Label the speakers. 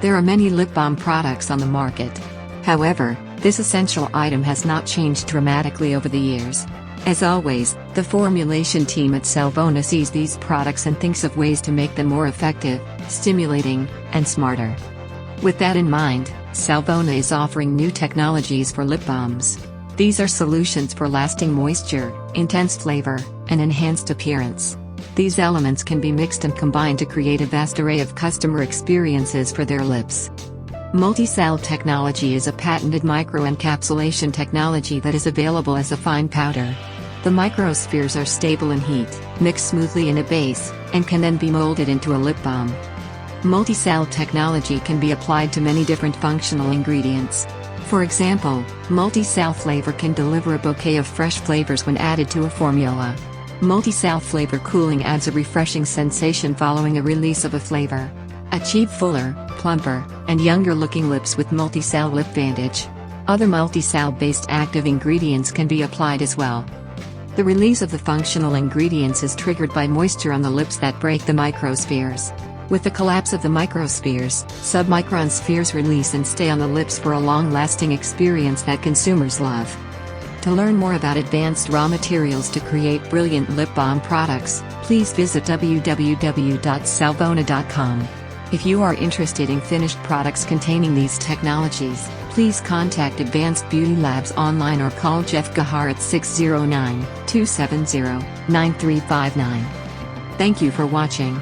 Speaker 1: There are many lip balm products on the market. However, this essential item has not changed dramatically over the years. As always, the formulation team at Salvona sees these products and thinks of ways to make them more effective, stimulating, and smarter. With that in mind, Salvona is offering new technologies for lip balms. These are solutions for lasting moisture, intense flavor, and enhanced appearance. These elements can be mixed and combined to create a vast array of customer experiences for their lips. MultiSal technology is a patented microencapsulation technology that is available as a fine powder. The microspheres are stable in heat, mix smoothly in a base, and can then be molded into a lip balm. MultiSal technology can be applied to many different functional ingredients. For example, MultiSal flavor can deliver a bouquet of fresh flavors when added to a formula. MultiSal flavor cooling adds a refreshing sensation following a release of a flavor. Achieve fuller, plumper, and younger-looking lips with MultiSal Lip Bandage. Other MultiSal-based active ingredients can be applied as well. The release of the functional ingredients is triggered by moisture on the lips that break the microspheres. With the collapse of the microspheres, submicron spheres release and stay on the lips for a long-lasting experience that consumers love. To learn more about advanced raw materials to create brilliant lip balm products, please visit www.salvona.com. If you are interested in finished products containing these technologies, please contact Advanced Beauty Labs online or call Jeff Gahar at 609-270-9359. Thank you for watching.